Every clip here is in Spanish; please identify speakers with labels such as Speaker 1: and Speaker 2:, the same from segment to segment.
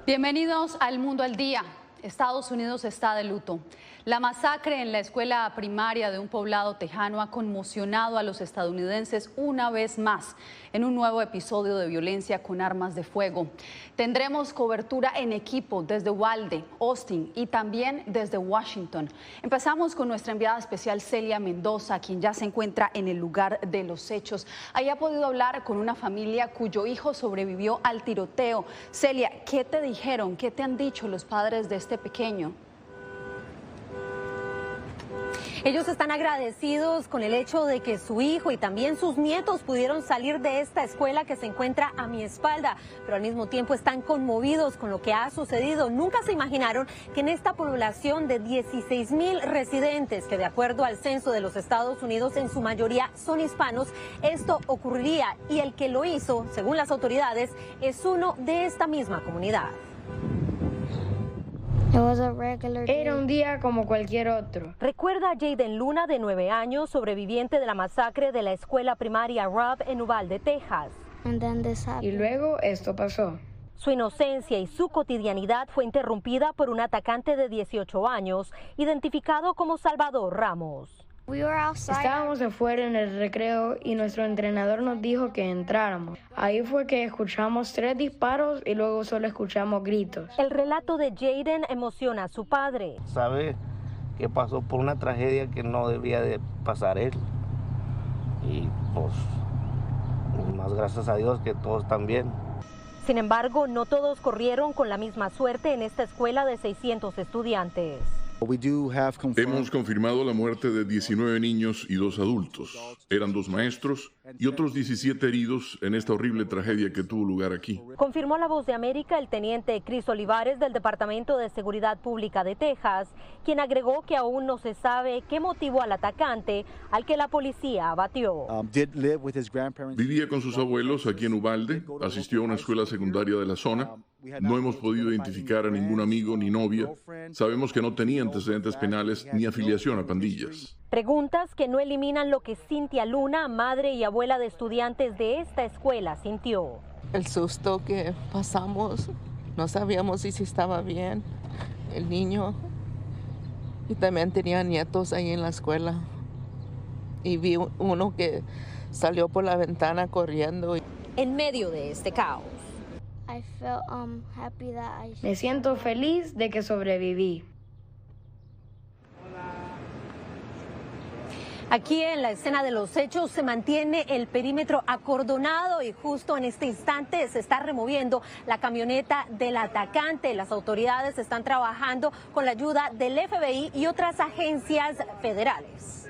Speaker 1: Bienvenidos al Mundo al Día. Estados Unidos está de luto. La masacre en la escuela primaria de un poblado tejano ha conmocionado a los estadounidenses una vez más en un nuevo episodio de violencia con armas de fuego. Tendremos cobertura en equipo desde Uvalde, Austin y también desde Washington. Empezamos con nuestra enviada especial Celia Mendoza, quien ya se encuentra en el lugar de los hechos. Ahí ha podido hablar con una familia cuyo hijo sobrevivió al tiroteo. Celia, ¿qué te dijeron? ¿Qué te han dicho los padres de este pequeño?
Speaker 2: Ellos están agradecidos con el hecho de que su hijo y también sus nietos pudieron salir de esta escuela que se encuentra a mi espalda, pero al mismo tiempo están conmovidos con lo que ha sucedido. Nunca se imaginaron que en esta población de 16,000 residentes, que de acuerdo al censo de los Estados Unidos en su mayoría son hispanos, esto ocurriría, y el que lo hizo, según las autoridades, es uno de esta misma comunidad.
Speaker 3: Era un día como cualquier otro.
Speaker 2: Recuerda a Jaden Luna, de 9 años, sobreviviente de la masacre de la escuela primaria Robb en Uvalde, Texas.
Speaker 3: Y luego esto pasó.
Speaker 2: Su inocencia y su cotidianidad fue interrumpida por un atacante de 18 años, identificado como Salvador Ramos.
Speaker 3: Estábamos afuera en el recreo y nuestro entrenador nos dijo que entráramos. Ahí fue que escuchamos 3 disparos y luego solo escuchamos gritos.
Speaker 2: El relato de Jaden emociona a su padre.
Speaker 4: Sabe que pasó por una tragedia que no debía de pasar él. Y pues, más gracias a Dios que todos están bien.
Speaker 2: Sin embargo, no todos corrieron con la misma suerte en esta escuela de 600 estudiantes.
Speaker 5: Hemos confirmado la muerte de 19 niños y 2 adultos. Eran 2 maestros y otros 17 heridos en esta horrible tragedia que tuvo lugar aquí.
Speaker 2: Confirmó a La Voz de América el teniente Chris Olivares del Departamento de Seguridad Pública de Texas, quien agregó que aún no se sabe qué motivó al atacante al que la policía abatió.
Speaker 5: Vivía con sus abuelos aquí en Uvalde, asistió a una escuela secundaria de la zona. No hemos podido identificar a ningún amigo ni novia. Sabemos que no tenía antecedentes penales ni afiliación a pandillas.
Speaker 2: Preguntas que no eliminan lo que Cynthia Luna, madre y abuela de estudiantes de esta escuela, sintió.
Speaker 6: El susto que pasamos, no sabíamos si estaba bien el niño. Y también tenía nietos ahí en la escuela. Y vi uno que salió por la ventana corriendo.
Speaker 2: En medio de este caos,
Speaker 3: Me siento feliz de que sobreviví.
Speaker 2: aquí en la escena de los hechos se mantiene el perímetro acordonado y justo en este instante se está removiendo la camioneta del atacante. Las autoridades están trabajando con la ayuda del FBI y otras agencias federales.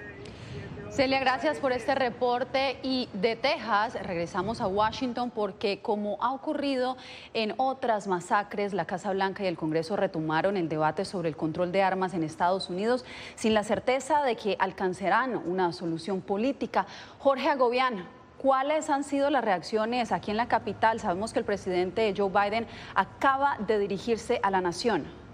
Speaker 1: Celia, gracias por este reporte. Y de Texas regresamos a Washington porque, como ha ocurrido en otras masacres, la Casa Blanca y el Congreso retomaron el debate sobre el control de armas en Estados Unidos sin la certeza de que alcanzarán una solución política. Jorge Agobián, ¿cuáles han sido las reacciones aquí en la capital? Sabemos que el presidente Joe Biden acaba de dirigirse a la nación.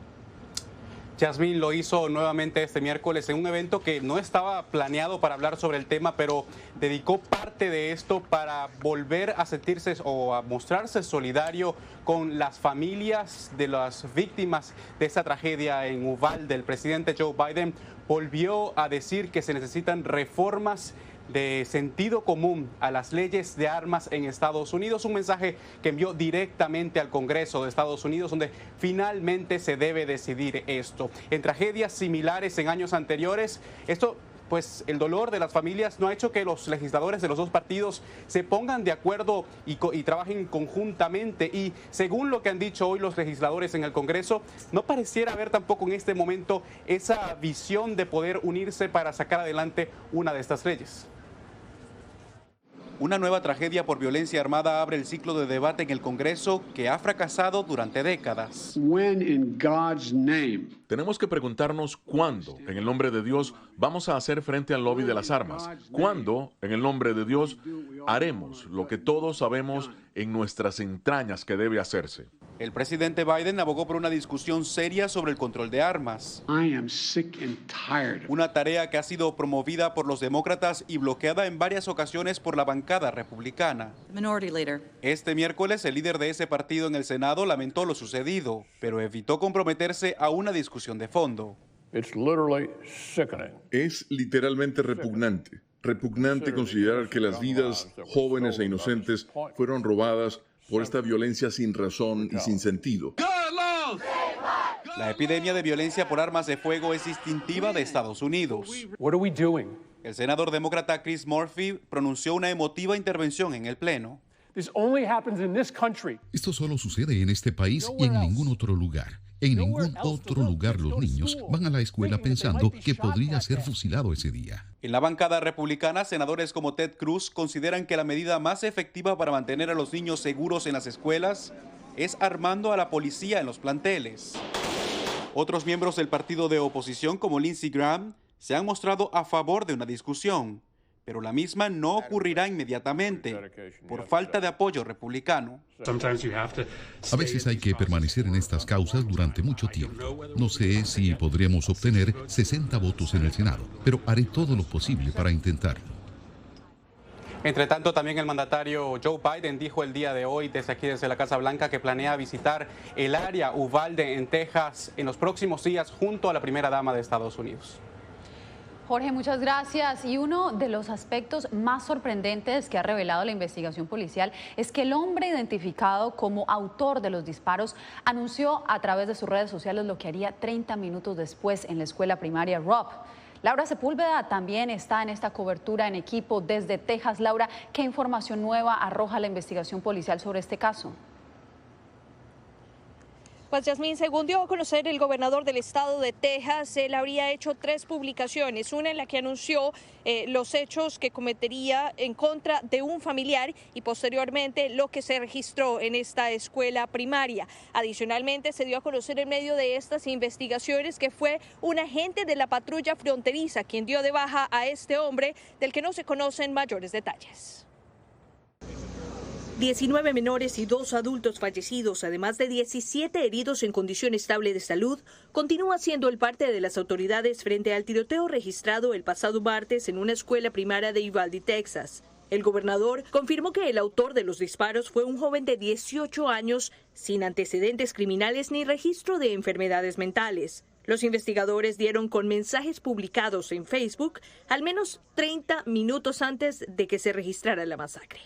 Speaker 7: Yasmín lo hizo nuevamente este miércoles en un evento que no estaba planeado para hablar sobre el tema, pero dedicó parte de esto para volver a sentirse o a mostrarse solidario con las familias de las víctimas de esta tragedia en Uvalde. El presidente Joe Biden volvió a decir que se necesitan reformas de sentido común a las leyes de armas en Estados Unidos, un mensaje que envió directamente al Congreso de Estados Unidos, donde finalmente se debe decidir esto. En tragedias similares en años anteriores, pues el dolor de las familias no ha hecho que los legisladores de los 2 partidos se pongan de acuerdo y trabajen conjuntamente. Y según lo que han dicho hoy los legisladores en el Congreso, no pareciera haber tampoco en este momento esa visión de poder unirse para sacar adelante una de estas leyes. Una nueva tragedia por violencia armada abre el ciclo de debate en el Congreso que ha fracasado durante décadas.
Speaker 8: Tenemos que preguntarnos cuándo, en el nombre de Dios, vamos a hacer frente al lobby de las armas. ¿Cuándo, en el nombre de Dios, haremos lo que todos sabemos en nuestras entrañas que debe hacerse?
Speaker 7: El presidente Biden abogó por una discusión seria sobre el control de armas. Una tarea que ha sido promovida por los demócratas y bloqueada en varias ocasiones por la bancada republicana. Este miércoles, el líder de ese partido en el Senado lamentó lo sucedido, pero evitó comprometerse a una discusión de fondo.
Speaker 5: Es literalmente repugnante. Repugnante considerar que las vidas jóvenes e inocentes fueron robadas por esta violencia sin razón y sin sentido.
Speaker 7: La epidemia de violencia por armas de fuego es distintiva de Estados Unidos. El senador demócrata Chris Murphy pronunció una emotiva intervención en el Pleno.
Speaker 9: Esto solo sucede en este país y en ningún otro lugar. En ningún otro lugar los niños van a la escuela pensando que podría ser fusilado ese día.
Speaker 7: En la bancada republicana, senadores como Ted Cruz consideran que la medida más efectiva para mantener a los niños seguros en las escuelas es armando a la policía en los planteles. Otros miembros del partido de oposición, como Lindsey Graham, se han mostrado a favor de una discusión, pero la misma no ocurrirá inmediatamente por falta de apoyo republicano.
Speaker 9: A veces hay que permanecer en estas causas durante mucho tiempo. No sé si podremos obtener 60 votos en el Senado, pero haré todo lo posible para intentarlo.
Speaker 7: Entre tanto, también el mandatario Joe Biden dijo el día de hoy desde la Casa Blanca que planea visitar el área Uvalde en Texas en los próximos días junto a la primera dama de Estados Unidos.
Speaker 1: Jorge, muchas gracias. Y uno de los aspectos más sorprendentes que ha revelado la investigación policial es que el hombre identificado como autor de los disparos anunció a través de sus redes sociales lo que haría 30 minutos después en la escuela primaria Robb. Laura Sepúlveda también está en esta cobertura en equipo desde Texas. Laura, ¿qué información nueva arroja la investigación policial sobre este caso?
Speaker 10: Pues Yasmín, según dio a conocer el gobernador del estado de Texas, él habría hecho 3 publicaciones, una en la que anunció los hechos que cometería en contra de un familiar y posteriormente lo que se registró en esta escuela primaria. Adicionalmente, se dio a conocer en medio de estas investigaciones que fue un agente de la patrulla fronteriza quien dio de baja a este hombre, del que no se conocen mayores detalles. 19 menores y 2 adultos fallecidos, además de 17 heridos en condición estable de salud, continúa siendo el parte de las autoridades frente al tiroteo registrado el pasado martes en una escuela primaria de Uvalde, Texas. El gobernador confirmó que el autor de los disparos fue un joven de 18 años sin antecedentes criminales ni registro de enfermedades mentales. Los investigadores dieron con mensajes publicados en Facebook al menos 30 minutos antes de que se registrara la masacre.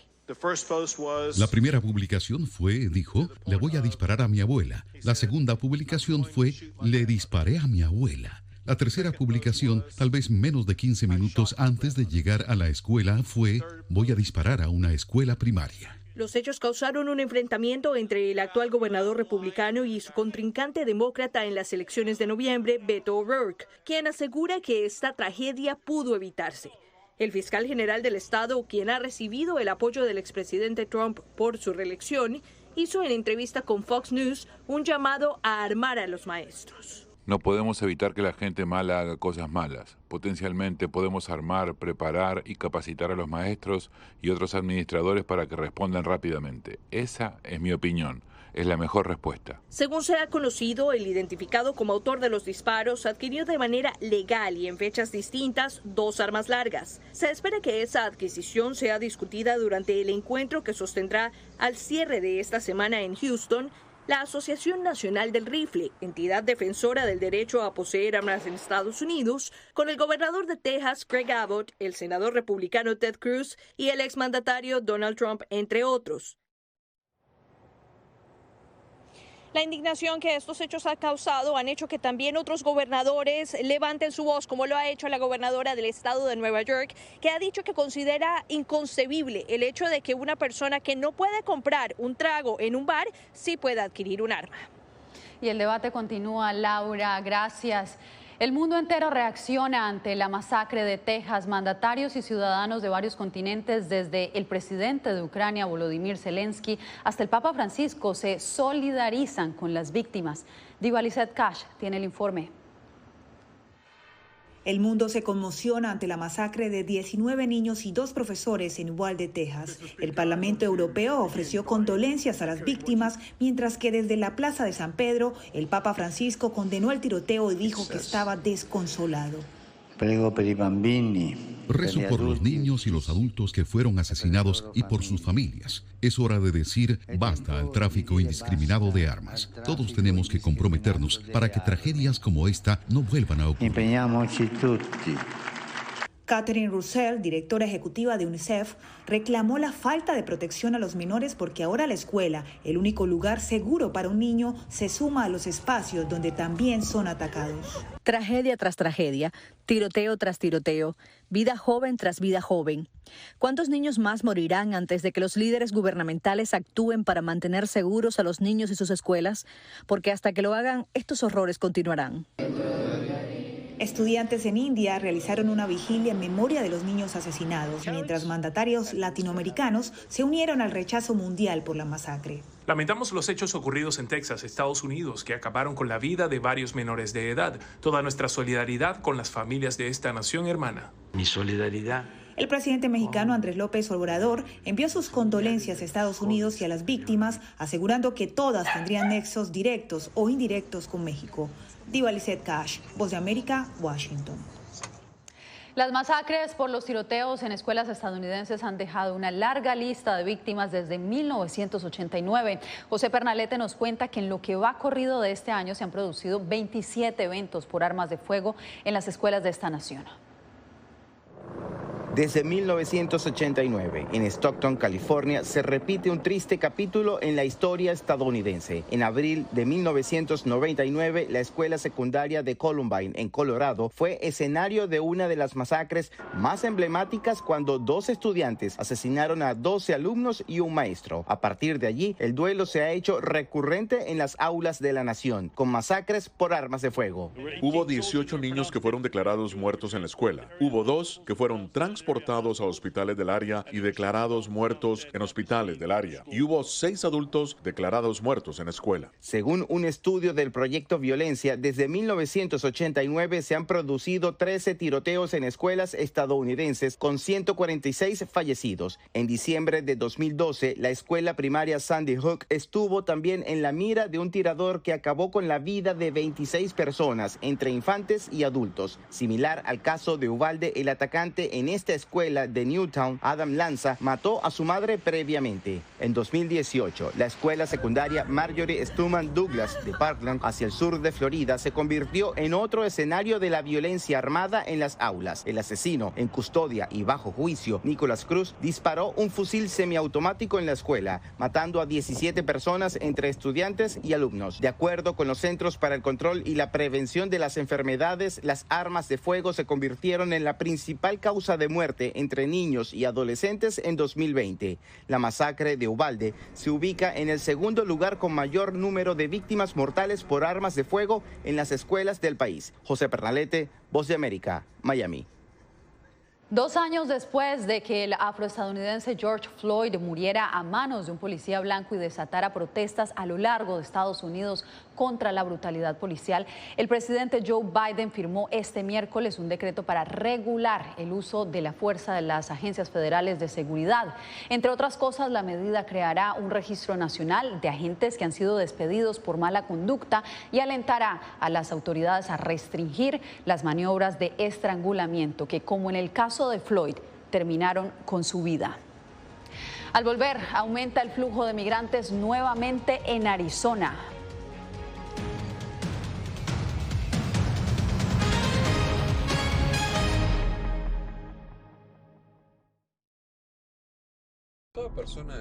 Speaker 9: La primera publicación fue, dijo, le voy a disparar a mi abuela. La segunda publicación fue, le disparé a mi abuela. La tercera publicación, tal vez menos de 15 minutos antes de llegar a la escuela, fue, voy a disparar a una escuela primaria.
Speaker 10: Los hechos causaron un enfrentamiento entre el actual gobernador republicano y su contrincante demócrata en las elecciones de noviembre, Beto O'Rourke, quien asegura que esta tragedia pudo evitarse. El fiscal general del estado, quien ha recibido el apoyo del expresidente Trump por su reelección, hizo en entrevista con Fox News un llamado a armar a los maestros.
Speaker 11: No podemos evitar que la gente mala haga cosas malas. Potencialmente podemos armar, preparar y capacitar a los maestros y otros administradores para que respondan rápidamente. Esa es mi opinión. Es la mejor respuesta.
Speaker 10: Según se ha conocido, el identificado como autor de los disparos adquirió de manera legal y en fechas distintas 2 armas largas. Se espera que esa adquisición sea discutida durante el encuentro que sostendrá al cierre de esta semana en Houston la Asociación Nacional del Rifle, entidad defensora del derecho a poseer armas en Estados Unidos, con el gobernador de Texas, Greg Abbott, el senador republicano Ted Cruz y el exmandatario Donald Trump, entre otros. La indignación que estos hechos han causado han hecho que también otros gobernadores levanten su voz, como lo ha hecho la gobernadora del estado de Nueva York, que ha dicho que considera inconcebible el hecho de que una persona que no puede comprar un trago en un bar sí pueda adquirir un arma.
Speaker 1: Y el debate continúa, Laura, gracias. El mundo entero reacciona ante la masacre de Texas. Mandatarios y ciudadanos de varios continentes, desde el presidente de Ucrania, Volodymyr Zelensky, hasta el Papa Francisco, se solidarizan con las víctimas. Diva Lizeth Cash tiene el informe.
Speaker 12: El mundo se conmociona ante la masacre de 19 niños y 2 profesores en Uvalde, Texas. El Parlamento Europeo ofreció condolencias a las víctimas, mientras que desde la Plaza de San Pedro, el Papa Francisco condenó el tiroteo y dijo que estaba desconsolado.
Speaker 9: Rezo por los niños y los adultos que fueron asesinados y por sus familias. Es hora de decir basta al tráfico indiscriminado de armas. Todos tenemos que comprometernos para que tragedias como esta no vuelvan a ocurrir.
Speaker 12: Catherine Russell, directora ejecutiva de UNICEF, reclamó la falta de protección a los menores porque ahora la escuela, el único lugar seguro para un niño, se suma a los espacios donde también son atacados.
Speaker 10: Tragedia tras tragedia, tiroteo tras tiroteo, vida joven tras vida joven. ¿Cuántos niños más morirán antes de que los líderes gubernamentales actúen para mantener seguros a los niños y sus escuelas? Porque hasta que lo hagan, estos horrores continuarán.
Speaker 12: Estudiantes en India realizaron una vigilia en memoria de los niños asesinados, mientras mandatarios latinoamericanos se unieron al rechazo mundial por la masacre.
Speaker 13: Lamentamos los hechos ocurridos en Texas, Estados Unidos, que acabaron con la vida de varios menores de edad. Toda nuestra solidaridad con las familias de esta nación hermana.
Speaker 14: Mi solidaridad.
Speaker 12: El presidente mexicano Andrés López Obrador envió sus condolencias a Estados Unidos y a las víctimas, asegurando que todas tendrían nexos directos o indirectos con México. Diva Lizette Cash, Voz de América, Washington.
Speaker 1: Las masacres por los tiroteos en escuelas estadounidenses han dejado una larga lista de víctimas desde 1989. José Pernalete nos cuenta que en lo que va corrido de este año se han producido 27 eventos por armas de fuego en las escuelas de esta nación.
Speaker 15: Desde 1989, en Stockton, California, se repite un triste capítulo en la historia estadounidense. En abril de 1999, la escuela secundaria de Columbine, en Colorado, fue escenario de una de las masacres más emblemáticas cuando 2 estudiantes asesinaron a 12 alumnos y un maestro. A partir de allí, el duelo se ha hecho recurrente en las aulas de la nación, con masacres por armas de fuego.
Speaker 8: Hubo 18 niños que fueron declarados muertos en la escuela. Hubo 2 que fueron transportados a hospitales del área y declarados muertos en hospitales del área. Y hubo 6 adultos declarados muertos en la escuela.
Speaker 15: Según un estudio del Proyecto Violencia, desde 1989 se han producido 13 tiroteos en escuelas estadounidenses con 146 fallecidos. En diciembre de 2012, la escuela primaria Sandy Hook estuvo también en la mira de un tirador que acabó con la vida de 26 personas, entre infantes y adultos. Similar al caso de Uvalde, el atacante en esta escuela de Newtown, Adam Lanza, mató a su madre previamente. En 2018, la escuela secundaria Marjorie Stoneman Douglas de Parkland, hacia el sur de Florida, se convirtió en otro escenario de la violencia armada en las aulas. El asesino, en custodia y bajo juicio, Nicholas Cruz, disparó un fusil semiautomático en la escuela, matando a 17 personas entre estudiantes y alumnos. De acuerdo con los Centros para el Control y la Prevención de las Enfermedades, las armas de fuego se convirtieron en la principal causa de muerte entre niños y adolescentes en 2020. La masacre de Uvalde se ubica en el segundo lugar con mayor número de víctimas mortales por armas de fuego en las escuelas del país. José Pernalete, Voz de América, Miami.
Speaker 1: 2 años después de que el afroestadounidense George Floyd muriera a manos de un policía blanco y desatara protestas a lo largo de Estados Unidos contra la brutalidad policial, el presidente Joe Biden firmó este miércoles un decreto para regular el uso de la fuerza de las agencias federales de seguridad. Entre otras cosas, la medida creará un registro nacional de agentes que han sido despedidos por mala conducta y alentará a las autoridades a restringir las maniobras de estrangulamiento que, como en el caso de Floyd, terminaron con su vida. Al volver, aumenta el flujo de migrantes nuevamente en Arizona.
Speaker 16: Toda persona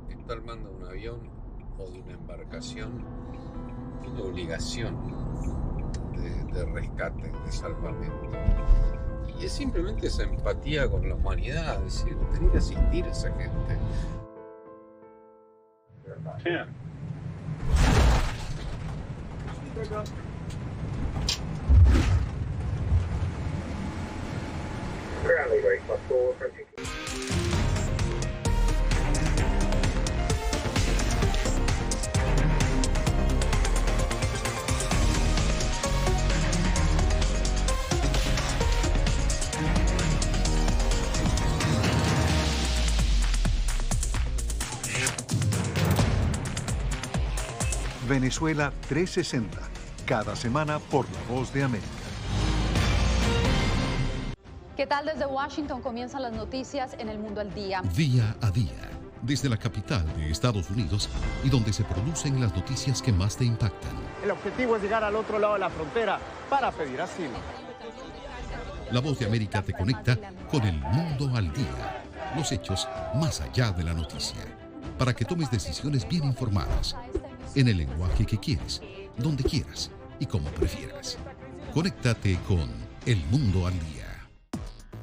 Speaker 16: que está al mando de un avión o de una embarcación tiene obligación de rescate, de salvamento. Y es simplemente esa empatía con la humanidad, es decir, tener que asistir a esa gente. Yeah.
Speaker 14: Venezuela 360, cada semana por La Voz de América.
Speaker 1: ¿Qué tal? Desde Washington comienzan las noticias en El Mundo al Día.
Speaker 9: Día a día, desde la capital de Estados Unidos y donde se producen las noticias que más te impactan.
Speaker 17: El objetivo es llegar al otro lado de la frontera para pedir asilo.
Speaker 9: La Voz de América te conecta con El Mundo al Día. Los hechos más allá de la noticia. Para que tomes decisiones bien informadas. En el lenguaje que quieres, donde quieras y como prefieras. Conéctate con El Mundo al Día.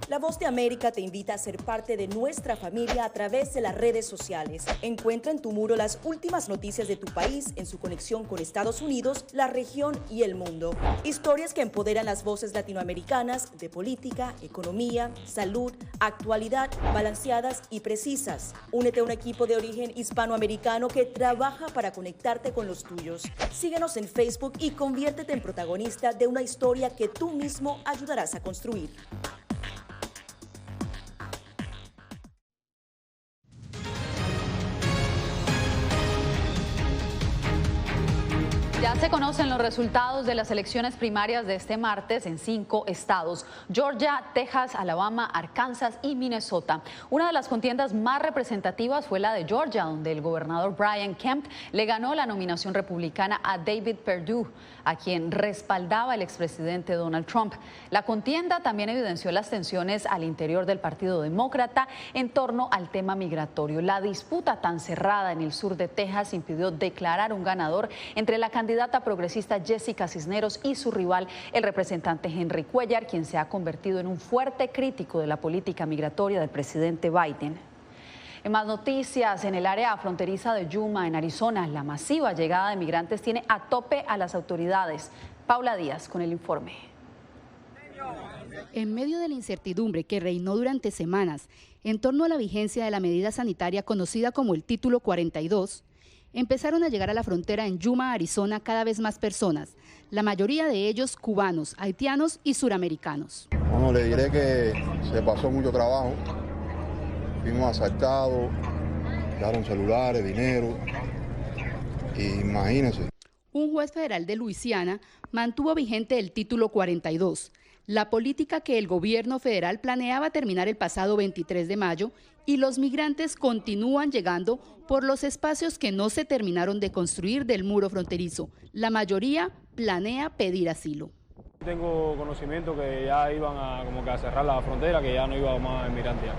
Speaker 18: La Voz de América te invita a ser parte de nuestra familia a través de las redes sociales. Encuentra en tu muro las últimas noticias de tu país en su conexión con Estados Unidos, la región y el mundo. Historias que empoderan las voces latinoamericanas de política, economía, salud, actualidad, balanceadas y precisas. Únete a un equipo de origen hispanoamericano que trabaja para conectarte con los tuyos. Síguenos en Facebook y conviértete en protagonista de una historia que tú mismo ayudarás a construir.
Speaker 1: Ya se conocen los resultados de las elecciones primarias de este martes en 5 estados: Georgia, Texas, Alabama, Arkansas y Minnesota. Una de las contiendas más representativas fue la de Georgia, donde el gobernador Brian Kemp le ganó la nominación republicana a David Perdue, a quien respaldaba el expresidente Donald Trump. La contienda también evidenció las tensiones al interior del Partido Demócrata en torno al tema migratorio. La disputa tan cerrada en el sur de Texas impidió declarar un ganador entre la candidata progresista Jessica Cisneros y su rival, el representante Henry Cuellar, quien se ha convertido en un fuerte crítico de la política migratoria del presidente Biden. En más noticias, en el área fronteriza de Yuma, en Arizona, la masiva llegada de migrantes tiene a tope a las autoridades. Paula Díaz con el informe.
Speaker 19: En medio de la incertidumbre que reinó durante semanas en torno a la vigencia de la medida sanitaria conocida como el Título 42, empezaron a llegar a la frontera en Yuma, Arizona, cada vez más personas, la mayoría de ellos cubanos, haitianos y suramericanos.
Speaker 20: Bueno, le diré que se pasó mucho trabajo, fuimos asaltados, quedaron celulares, dinero, imagínense. Un juez federal de Luisiana mantuvo vigente el Título 42, la política que el gobierno federal planeaba terminar el pasado 23 de mayo, y los migrantes continúan llegando por los espacios que no se terminaron de construir del muro fronterizo. La mayoría planea pedir asilo.
Speaker 21: Tengo conocimiento que ya iban a cerrar la frontera, que ya no iba más inmigrantes.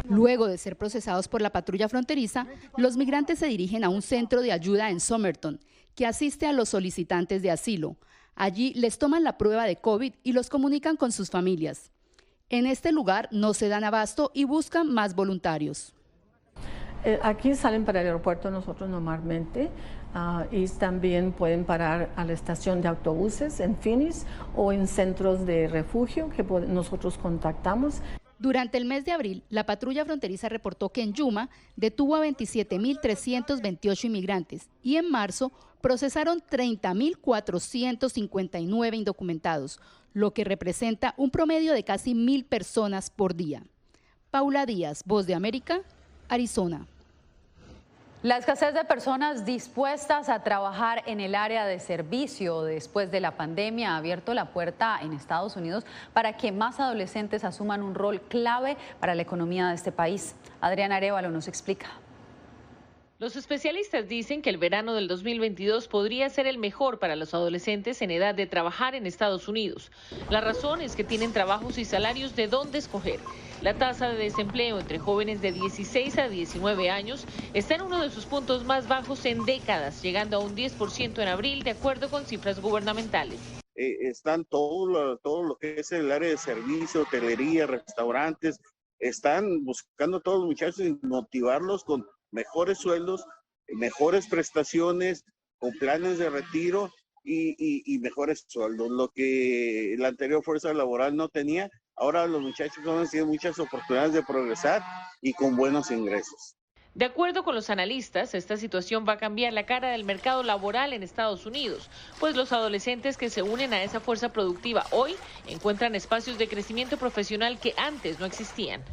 Speaker 19: Luego de ser procesados por la patrulla fronteriza, los migrantes se dirigen a un centro de ayuda en Somerton, que asiste a los solicitantes de asilo. Allí les toman la prueba de COVID y los comunican con sus familias. En este lugar no se dan abasto y buscan más voluntarios.
Speaker 22: Aquí salen para el aeropuerto nosotros normalmente y también pueden parar a la estación de autobuses en Phoenix o en centros de refugio que nosotros contactamos.
Speaker 19: Durante el mes de abril, la patrulla fronteriza reportó que en Yuma detuvo a 27.328 inmigrantes y en marzo procesaron 30.459 indocumentados, lo que representa un promedio de casi 1.000 personas por día. Paula Díaz, Voz de América, Arizona.
Speaker 1: La escasez de personas dispuestas a trabajar en el área de servicio después de la pandemia ha abierto la puerta en Estados Unidos para que más adolescentes asuman un rol clave para la economía de este país. Adriana Arévalo nos explica.
Speaker 23: Los especialistas dicen que el verano del 2022 podría ser el mejor para los adolescentes en edad de trabajar en Estados Unidos. La razón es que tienen trabajos y salarios de dónde escoger. La tasa de desempleo entre jóvenes de 16 a 19 años está en uno de sus puntos más bajos en décadas, llegando a un 10% en abril, de acuerdo con cifras gubernamentales.
Speaker 24: Están todo lo que es el área de servicio, hotelería, restaurantes, están buscando a todos los muchachos y motivarlos con mejores sueldos, mejores prestaciones, con planes de retiro y mejores sueldos. Lo que la anterior fuerza laboral no tenía, ahora los muchachos tienen muchas oportunidades de progresar y con buenos ingresos.
Speaker 23: De acuerdo con los analistas, esta situación va a cambiar la cara del mercado laboral en Estados Unidos, pues los adolescentes que se unen a esa fuerza productiva hoy encuentran espacios de crecimiento profesional que antes no existían.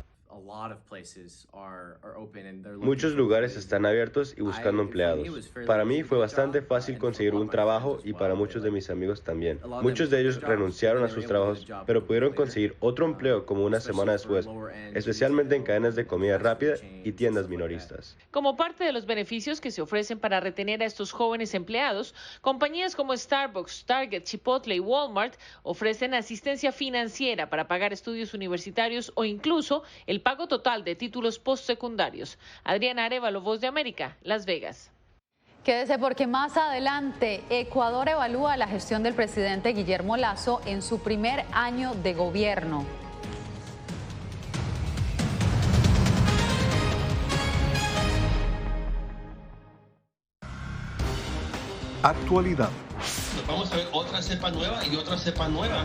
Speaker 2: Muchos lugares están abiertos y buscando empleados. Para mí fue bastante fácil conseguir un trabajo y para muchos de mis amigos también. Muchos de ellos renunciaron a sus trabajos, pero pudieron conseguir otro empleo como una semana después, especialmente en cadenas de comida rápida y tiendas minoristas.
Speaker 23: Como parte de los beneficios que se ofrecen para retener a estos jóvenes empleados, compañías como Starbucks, Target, Chipotle y Walmart ofrecen asistencia financiera para pagar estudios universitarios o incluso el pago total de títulos postsecundarios. Adriana Arévalo, Voz de América, Las Vegas.
Speaker 1: Quédese porque más adelante Ecuador evalúa la gestión del presidente Guillermo Lasso en su primer año de gobierno.
Speaker 14: Actualidad.
Speaker 3: Vamos a ver otra cepa nueva y otra cepa nueva.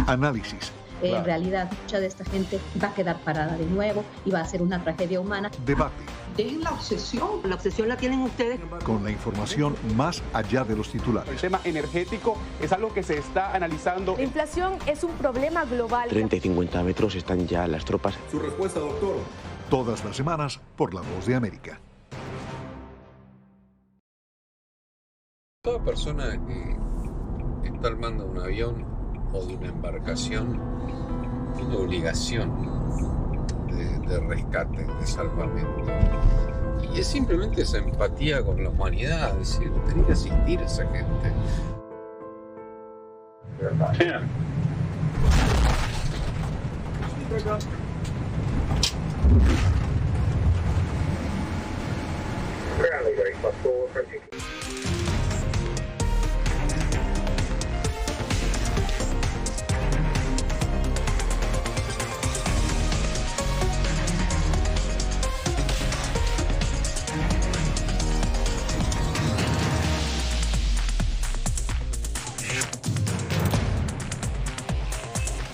Speaker 14: Análisis.
Speaker 4: En realidad, mucha de esta gente va a quedar parada de nuevo y va a ser una tragedia humana.
Speaker 14: Debate.
Speaker 4: Dejen la obsesión la tienen ustedes.
Speaker 14: Con la información más allá de los titulares.
Speaker 7: El tema energético es algo que se está analizando.
Speaker 6: La inflación es un problema global.
Speaker 25: 30 y 50 metros están ya las tropas.
Speaker 14: Su respuesta, doctor. Todas las semanas por La Voz de América.
Speaker 16: Toda persona que está armando un avión o de una embarcación tiene obligación de rescate, de salvamento. Y es simplemente esa empatía con la humanidad, es decir, tenía que asistir a esa gente.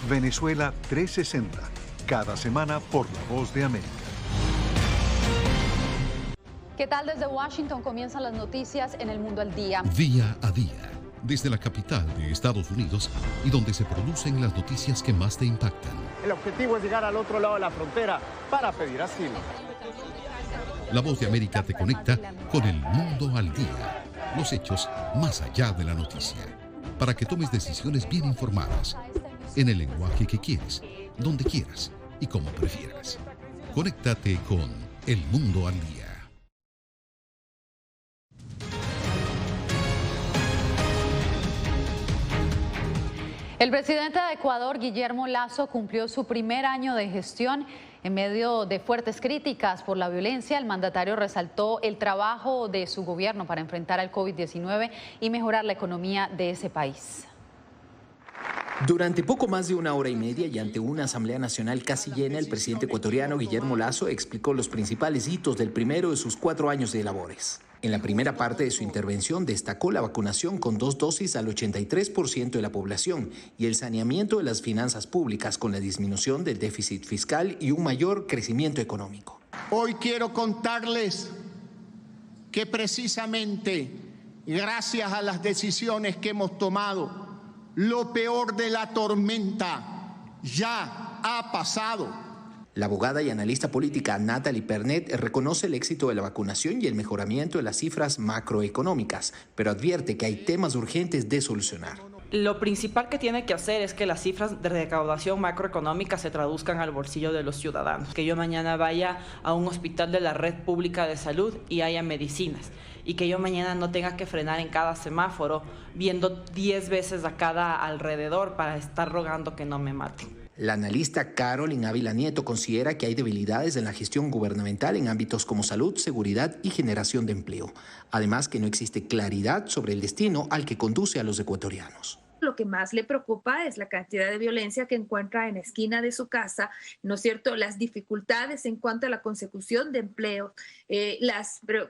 Speaker 14: Venezuela 360, cada semana por La Voz de América.
Speaker 1: ¿Qué tal? Desde Washington comienzan las noticias en El Mundo al Día.
Speaker 9: Día a día, desde la capital de Estados Unidos y donde se producen las noticias que más te impactan.
Speaker 17: El objetivo es llegar al otro lado de la frontera para pedir asilo.
Speaker 9: La Voz de América te conecta con El Mundo al Día, los hechos más allá de la noticia, para que tomes decisiones bien informadas, en el lenguaje que quieres, donde quieras y como prefieras. Conéctate con El Mundo al Día.
Speaker 1: El presidente de Ecuador, Guillermo Lasso, cumplió su primer año de gestión. En medio de fuertes críticas por la violencia, el mandatario resaltó el trabajo de su gobierno para enfrentar al COVID-19 y mejorar la economía de ese país.
Speaker 26: Durante poco más de una hora y media y ante una Asamblea Nacional casi llena, el presidente ecuatoriano Guillermo Lasso explicó los principales hitos del primero de sus 4 años de labores. En la primera parte de su intervención destacó la vacunación con 2 dosis al 83% de la población y el saneamiento de las finanzas públicas con la disminución del déficit fiscal y un mayor crecimiento económico.
Speaker 27: Hoy quiero contarles que precisamente gracias a las decisiones que hemos tomado, lo peor de la tormenta ya ha pasado.
Speaker 26: La abogada y analista política Natalie Pernet reconoce el éxito de la vacunación y el mejoramiento de las cifras macroeconómicas, pero advierte que hay temas urgentes de solucionar.
Speaker 28: Lo principal que tiene que hacer es que las cifras de recaudación macroeconómica se traduzcan al bolsillo de los ciudadanos. Que yo mañana vaya a un hospital de la red pública de salud y haya medicinas. Y que yo mañana no tenga que frenar en cada semáforo viendo 10 veces a cada alrededor para estar rogando que no me maten.
Speaker 26: La analista Carolyn Ávila Nieto considera que hay debilidades en la gestión gubernamental en ámbitos como salud, seguridad y generación de empleo. Además, que no existe claridad sobre el destino al que conduce a los ecuatorianos.
Speaker 29: Lo que más le preocupa es la cantidad de violencia que encuentra en la esquina de su casa, ¿no es cierto? Las dificultades en cuanto a la consecución de empleo,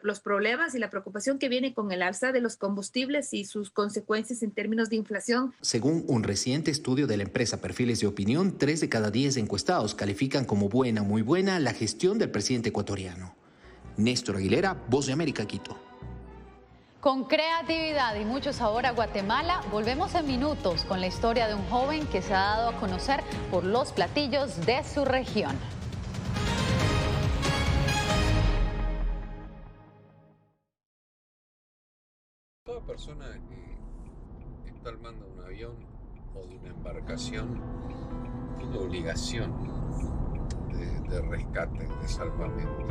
Speaker 29: los problemas y la preocupación que viene con el alza de los combustibles y sus consecuencias en términos de inflación.
Speaker 26: Según un reciente estudio de la empresa Perfiles de Opinión, 3 de cada 10 encuestados califican como buena, muy buena, la gestión del presidente ecuatoriano. Néstor Aguilera, Voz de América, Quito.
Speaker 1: Con creatividad y mucho sabor a Guatemala, volvemos en minutos con la historia de un joven que se ha dado a conocer por los platillos de su región.
Speaker 16: Toda persona que está al mando de un avión o de una embarcación tiene obligación de rescate, de salvamento.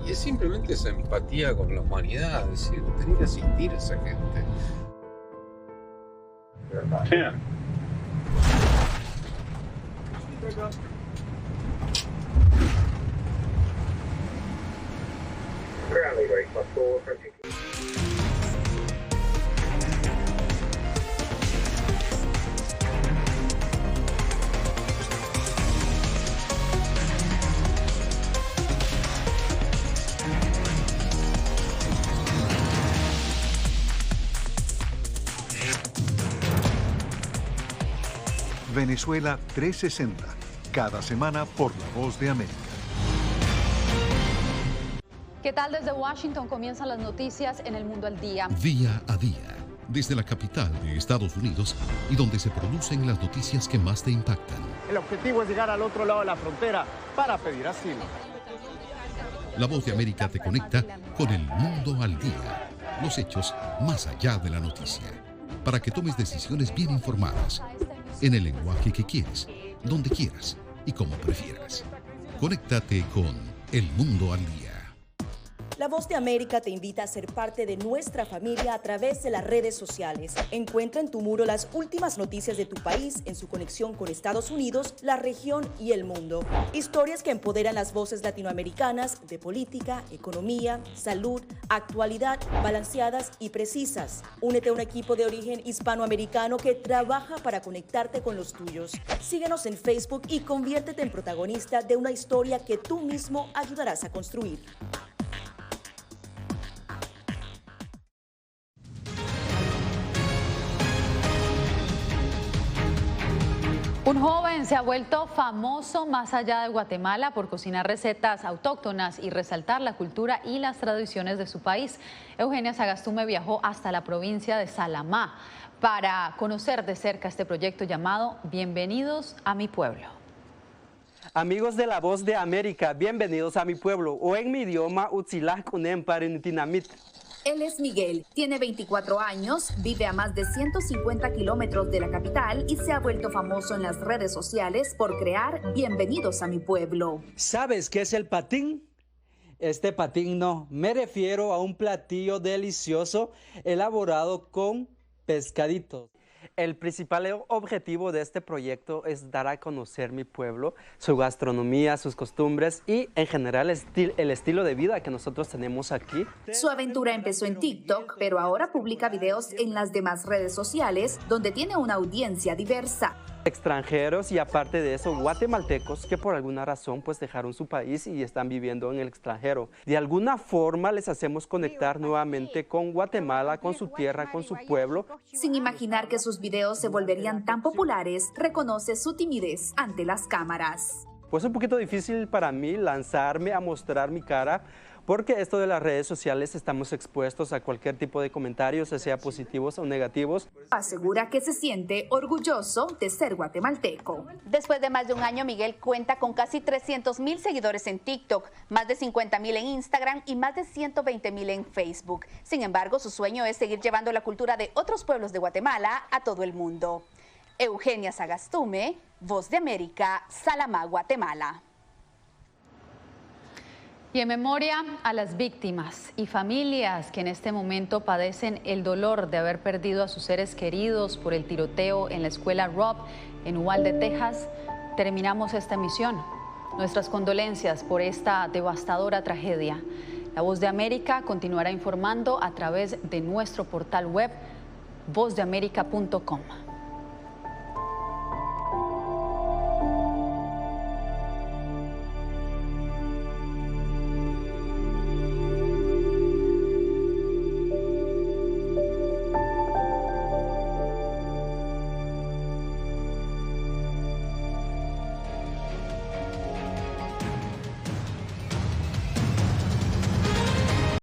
Speaker 16: Y es simplemente esa empatía con la humanidad, es decir, tener que asistir a esa gente.
Speaker 5: Yeah.
Speaker 14: Venezuela 360, cada semana por La Voz de América.
Speaker 1: ¿Qué tal? Desde Washington comienzan las noticias en El Mundo al Día.
Speaker 9: Día a día, desde la capital de Estados Unidos y donde se producen las noticias que más te impactan.
Speaker 17: El objetivo es llegar al otro lado de la frontera para pedir asilo.
Speaker 9: La Voz de América te conecta con El Mundo al Día. Los hechos más allá de la noticia. Para que tomes decisiones bien informadas. En el lenguaje que quieres, donde quieras y como prefieras. Conéctate con El Mundo al Día.
Speaker 8: La Voz de América te invita a ser parte de nuestra familia a través de las redes sociales. Encuentra en tu muro las últimas noticias de tu país en su conexión con Estados Unidos, la región y el mundo. Historias que empoderan las voces latinoamericanas de política, economía, salud, actualidad, balanceadas y precisas. Únete a un equipo de origen hispanoamericano que trabaja para conectarte con los tuyos. Síguenos en Facebook y conviértete en protagonista de una historia que tú mismo ayudarás a construir.
Speaker 1: Un joven se ha vuelto famoso más allá de Guatemala por cocinar recetas autóctonas y resaltar la cultura y las tradiciones de su país. Eugenia Sagastume viajó hasta la provincia de Salamá para conocer de cerca este proyecto llamado Bienvenidos a mi pueblo.
Speaker 10: Amigos de La Voz de América, bienvenidos a mi pueblo, o en mi idioma, Utzilaj Kunem Parinitinamit.
Speaker 11: Él es Miguel, tiene 24 años, vive a más de 150 kilómetros de la capital y se ha vuelto famoso en las redes sociales por crear Bienvenidos a mi pueblo.
Speaker 10: ¿Sabes qué es el patín? Este patín no, me refiero a un platillo delicioso elaborado con pescaditos. El principal objetivo de este proyecto es dar a conocer mi pueblo, su gastronomía, sus costumbres y en general el estilo de vida que nosotros tenemos aquí.
Speaker 11: Su aventura empezó en TikTok, pero ahora publica videos en las demás redes sociales donde tiene una audiencia diversa.
Speaker 10: Extranjeros y aparte de eso guatemaltecos que por alguna razón pues dejaron su país y están viviendo en el extranjero. De alguna forma les hacemos conectar nuevamente con Guatemala, con su tierra, con su pueblo.
Speaker 11: Sin imaginar que sus videos se volverían tan populares, reconoce su timidez ante las cámaras.
Speaker 10: Pues es un poquito difícil para mí lanzarme a mostrar mi cara, porque esto de las redes sociales estamos expuestos a cualquier tipo de comentarios, sea positivos o negativos.
Speaker 11: Asegura que se siente orgulloso de ser guatemalteco.
Speaker 12: Después de más de un año, Miguel cuenta con casi 300,000 seguidores en TikTok, más de 50,000 en Instagram y más de 120,000 en Facebook. Sin embargo, su sueño es seguir llevando la cultura de otros pueblos de Guatemala a todo el mundo. Eugenia Sagastume, Voz de América, Salamá, Guatemala.
Speaker 1: Y en memoria a las víctimas y familias que en este momento padecen el dolor de haber perdido a sus seres queridos por el tiroteo en la escuela Robb en Uvalde, Texas, terminamos esta emisión. Nuestras condolencias por esta devastadora tragedia. La Voz de América continuará informando a través de nuestro portal web vozdeamerica.com.